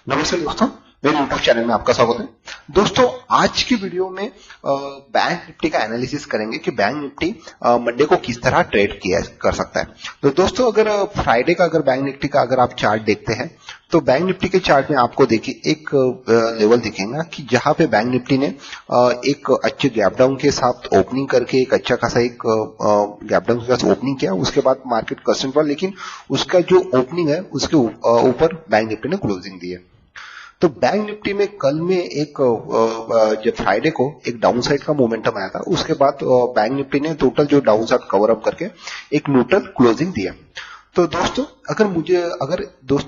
नमस्ते दोस्तों, मेरे यूट्यूब चैनल में आपका स्वागत है। दोस्तों, आज की वीडियो में बैंक निफ्टी का एनालिसिस करेंगे कि बैंक निफ्टी मंडे को किस तरह ट्रेड किया कर सकता है। तो दोस्तों, अगर फ्राइडे का अगर बैंक निफ्टी का अगर आप चार्ट देखते हैं तो बैंक निफ्टी के चार्ट में आपको देखिए एक लेवल दिखेगा कि जहां पे बैंक निफ्टी ने एक अच्छे गैप डाउन के साथ ओपनिंग करके एक अच्छा खासा एक गैप डाउन के साथ ओपनिंग किया। उसके बाद मार्केट कंसर्न हुआ, लेकिन उसका जो ओपनिंग है उसके ऊपर बैंक निफ्टी ने क्लोजिंग दी है। तो बैंक निफ्टी में कल में एक जब फ्राइडे को एक डाउन साइड का मोमेंटम आया था, उसके बाद बैंक निफ्टी ने टोटल जो डाउन साइड कवर अप करके एक न्यूट्रल क्लोजिंग दिया। तो दोस्तों,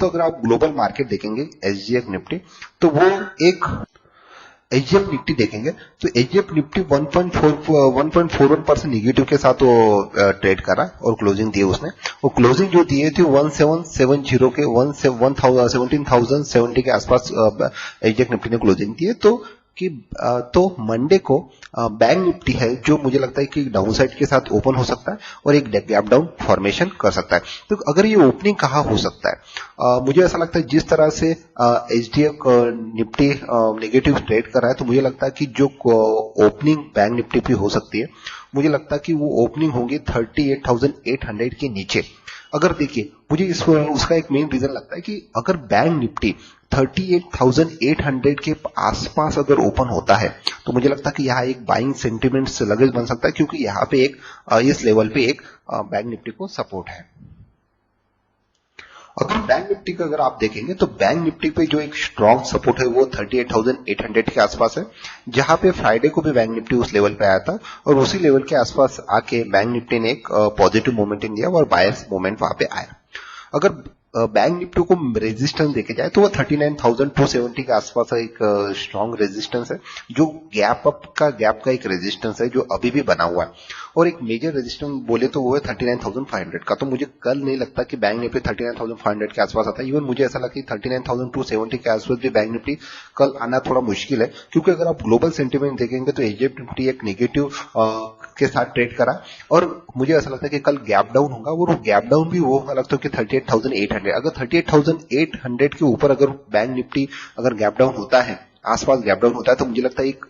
अगर आप ग्लोबल मार्केट देखेंगे एसजीएफ निफ्टी, तो वो एक एचडीएफ निफ्टी देखेंगे तो एचडीएफ निफ्टी 1.41% निगेटिव के साथ वो ट्रेड करा और क्लोजिंग दी उसने। वो क्लोजिंग जो दिए थे 1770 के 17,070 के आसपास एचडीएफ निफ्टी ने क्लोजिंग दी है। तो मंडे को बैंक निफ्टी है जो मुझे लगता है कि डाउन साइड के साथ ओपन हो सकता है और एक गैप डाउन फॉर्मेशन कर सकता है। तो अगर ये ओपनिंग कहाँ हो सकता है, मुझे ऐसा लगता है जिस तरह से एचडीएफ निफ्टी नेगेटिव ट्रेड कर रहा है, तो मुझे लगता है कि जो ओपनिंग बैंक निफ्टी पे हो सकती है, मुझे लगता है कि वो ओपनिंग होगी 38,800 के नीचे। अगर देखिए, मुझे उसका एक मेन रीजन लगता है कि अगर बैंक निफ्टी 38,800 के आसपास अगर ओपन होता है, तो मुझे लगता है कि यहाँ एक बाइंग सेंटिमेंट लगेज बन सकता है, क्योंकि यहाँ पे एक इस लेवल पे एक बैंक निफ्टी को सपोर्ट है। अगर बैंक निफ्टी का अगर आप देखेंगे तो बैंक निफ्टी पे जो एक स्ट्रॉन्ग सपोर्ट है वो 38,800 के आसपास है, जहां पे फ्राइडे को भी बैंक निफ्टी उस लेवल पे आया था और उसी लेवल के आसपास आके बैंक निफ्टी ने एक पॉजिटिव मोमेंटम दिया और बायर्स मोमेंट वहां पे आया। अगर बैंक निफ्टी को रेजिस्टेंस देखे जाए तो वो 39,270 के आसपास एक स्ट्रॉन्ग रेजिस्टेंस है, जो गैप का एक रेजिस्टेंस है जो अभी भी बना हुआ है। और एक मेजर रेजिस्टेंस बोले तो वो है 39,500 का। तो मुझे कल नहीं लगता कि बैंक निफ्टी 39,500 के आसपास आता है। इवन मुझे ऐसा लगता है 39,270 के आसपास भी बैंक निफ्टी कल आना थोड़ा मुश्किल है, क्योंकि अगर आप ग्लोबल सेंटीमेंट देखेंगे तो एचडीएफ निफ्टी एक नेगेटिव के साथ ट्रेड करा और मुझे ऐसा लगता है कि कल गैप डाउन होगा और वो गैप डाउन भी वो लगता है कि 38,800। अगर 38,800 के ऊपर अगर बैंक निफ्टी अगर गैप डाउन होता है, आसपास गैप डाउन होता है, तो मुझे लगता है एक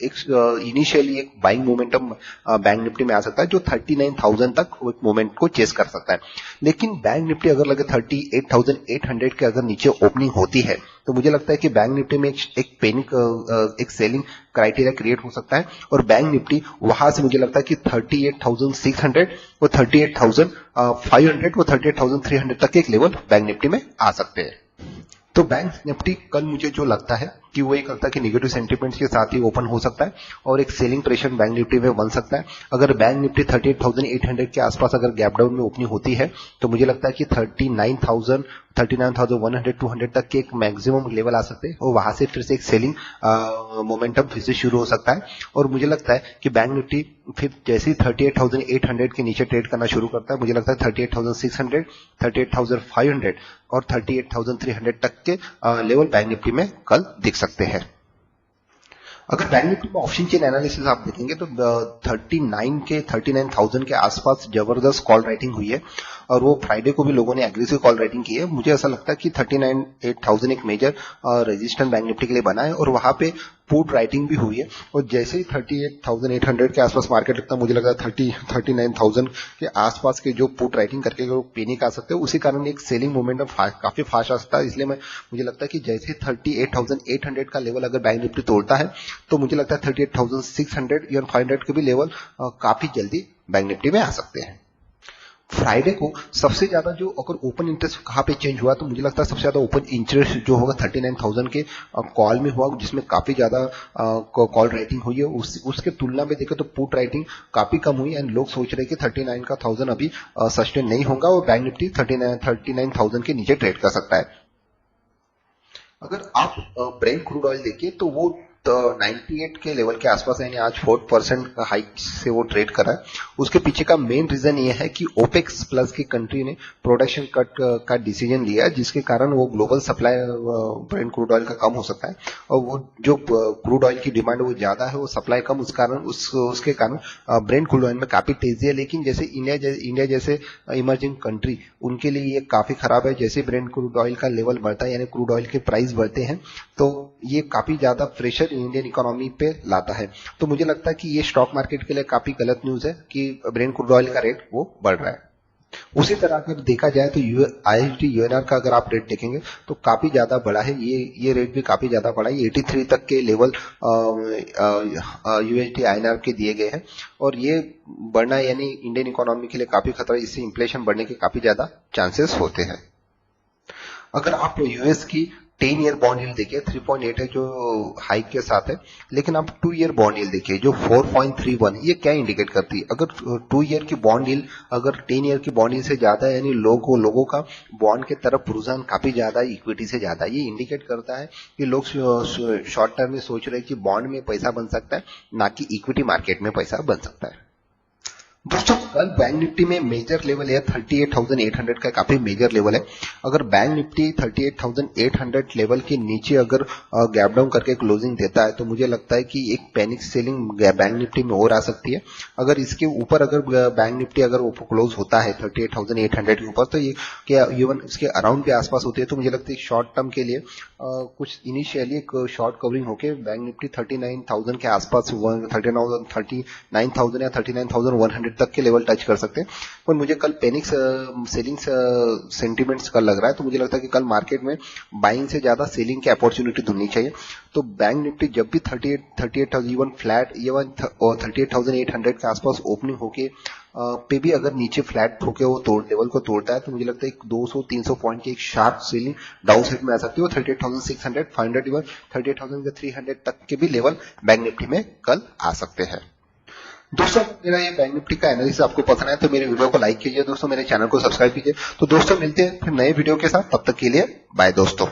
इनिशियली एक बाइंग मोमेंटम बैंक निफ्टी में आ सकता है, जो 39,000 तक एक मोमेंट को चेस कर सकता है। लेकिन बैंक निफ्टी अगर लगे 38,800 के अगर नीचे ओपनिंग होती है, तो मुझे लगता है कि बैंक निफ्टी में एक पैनिक एक सेलिंग क्राइटेरिया क्रिएट हो सकता है और बैंक निफ्टी वहां से मुझे लगता है कि 38,600 और 38,500 और 38,300 तक के एक लेवल बैंक निफ्टी में आ सकते हैं। तो बैंक निफ्टी कल मुझे जो लगता है कि वो एक लगता है कि नेगेटिव सेंटीमेंट्स के साथ ही ओपन हो सकता है और एक सेलिंग प्रेशर बैंक निफ्टी में बन सकता है। अगर बैंक निफ्टी 38,800 के आसपास अगर गैप डाउन में ओपनिंग होती है, तो मुझे लगता है कि 39,100 200 तक के एक मैक्सिमम लेवल आ सकते हैं और वहां से फिर से एक सेलिंग मोमेंटम फिर से शुरू हो सकता है। और मुझे लगता है कि बैंक निफ्टी फिर जैसे ही 38,800 के नीचे ट्रेड करना शुरू करता है, मुझे लगता है 38,600, 38,500 और 38,300 तक के लेवल बैंक निफ्टी में कल दिख सकते हैं। अगर बैंक निफ्टी में ऑप्शन चेन एनालिसिस आप देखेंगे तो 39,000 के आसपास जबरदस्त कॉल राइटिंग हुई है और वो फ्राइडे को भी लोगों ने एग्रेसिव कॉल राइटिंग की है। मुझे ऐसा लगता है कि 39,800 एक मेजर रेजिस्टेंस बैंक निफ्टी के लिए बना है और वहां पे पुट राइटिंग भी हुई है। और जैसे ही 38,800 के आसपास मार्केट लगता है, मुझे लगता है 39,000 के आसपास के जो पुट राइटिंग करके पेनी का सकते हैं, उसी कारण एक सेलिंग मोमेंटम काफी फास्ट आ सकता है। इसलिए मुझे लगता है कि जैसे 38,800 का लेवल अगर बैंक निफ्टी तोड़ता है, तो मुझे लगता है 38,600 या 500 के भी लेवल काफी जल्दी बैंक निफ्टी में आ सकते हैं। फ्राइडे को सबसे ज्यादा जो अगर ओपन इंटरेस्ट कहाँ पे चेंज हुआ, तो मुझे लगता है सबसे ज्यादा ओपन इंटरेस्ट जो होगा 39,000 के कॉल में हुआ, जिसमें काफी ज्यादा कॉल राइटिंग हुई है। उसके तुलना में देखें तो पुट राइटिंग काफी कम हुई एंड लोग सोच रहे हैं कि 39,000 अभी सस्टेन नहीं होगा और बैंक निफ्टी 39,000 के नीचे ट्रेड कर सकता है। अगर आप ब्रेंट क्रूड ऑयल देखिए तो वो तो 98 के लेवल के आसपास यानी आज 4% का हाइक से वो ट्रेड कर रहा है। उसके पीछे का मेन रीजन ये है कि ओपेक्स प्लस की कंट्री ने प्रोडक्शन कट का डिसीजन लिया, जिसके कारण वो global supply Brent crude oil का कम हो सकता है, और वो जो क्रूड ऑयल की डिमांड वो ज्यादा है, वो सप्लाई कम, उसके कारण ब्रेंट क्रूड ऑयल में काफी तेजी है। लेकिन जैसे इंडिया जैसे इमर्जिंग कंट्री, उनके लिए ये काफी खराब है। जैसे ब्रेंट क्रूड ऑयल का लेवल बढ़ता है यानी क्रूड ऑयल के प्राइस बढ़ते हैं, तो ये काफी ज्यादा प्रेशर इंडियन इकोनॉमी पे लाता है। तो मुझे लगता है कि ये स्टॉक मार्केट के लिए काफी गलत न्यूज है कि ब्रेंट क्रूड ऑयल का रेट वो बढ़ रहा है। उसी तरह अगर देखा जाए तो IHD UNR का अगर आप रेट देखेंगे तो काफी ज्यादा बड़ा है। ये रेट भी काफी ज्यादा बड़ा है। 83 तक के लेवल USD INR के दिए गए हैं, और ये बढ़ना यानी इंडियन इकोनॉमी के लिए काफी खतरा है। इससे इन्फ्लेशन बढ़ने के काफी ज्यादा चांसेस होते हैं। अगर आप यूएस की 10 ईयर बॉन्ड यील्ड देखिए 3.8 है, जो हाइक के साथ है। लेकिन आप 2 ईयर बॉन्ड यील्ड देखिए जो 4.31, ये क्या इंडिकेट करती है? अगर 2 ईयर की बॉन्ड यील्ड अगर 10 ईयर की बॉन्ड यील्ड से ज्यादा है, यानी लोगों का बॉन्ड के तरफ रुझान काफी ज्यादा है, इक्विटी से ज्यादा। ये इंडिकेट करता है कि लोग शॉर्ट टर्म में सोच रहे हैं कि बॉन्ड में पैसा बन सकता है, ना कि इक्विटी मार्केट में पैसा बन सकता है। दोस्तों कल बैंक निफ्टी में मेजर लेवल है 38,800 का, काफी मेजर लेवल है। अगर बैंक निफ्टी 38,800 लेवल के नीचे अगर गैप डाउन करके क्लोजिंग देता है, तो मुझे लगता है कि एक पैनिक सेलिंग बैंक निफ्टी में और आ सकती है। अगर इसके ऊपर अगर बैंक निफ्टी अगर क्लोज होता है 38,800 के ऊपर, तो ये क्या इवन इसके अराउंड के आसपास होती है, तो मुझे लगता है शॉर्ट टर्म के लिए कुछ इनिशियली शॉर्ट कवरिंग होके बैंक निफ्टी 39,000 के आसपास 39,000 या 39,100 तक के लेवल टच कर सकते हैं। पर मुझे कल पैनिक सेलिंग सेंटीमेंट्स कल लग रहा है, तो मुझे लगता है कि कल मार्केट में बाइंग से ज्यादा सेलिंग की अपॉर्चुनिटी ढूंढनी चाहिए। तो बैंक निफ्टी जब भी 38,000 इवन फ्लैट इवन 38,800 के आसपास ओपनिंग होके पे भी अगर नीचे फ्लैट होके वो लेवल को तोड़ता है, तो मुझे लगता है 200-300 पॉइंट की एक शार्प सेलिंग डाउन साइड में आ सकती है। 38,600 500 इवन 38,300 तक के भी लेवल बैंक निफ्टी में कल आ सकते हैं। दोस्तों मेरा ये बैंक निफ्टी का एनालिसिस आपको पसंद है तो मेरे वीडियो को लाइक कीजिए दोस्तों, मेरे चैनल को सब्सक्राइब कीजिए। तो दोस्तों मिलते हैं फिर नए वीडियो के साथ, तब तक के लिए बाय दोस्तों।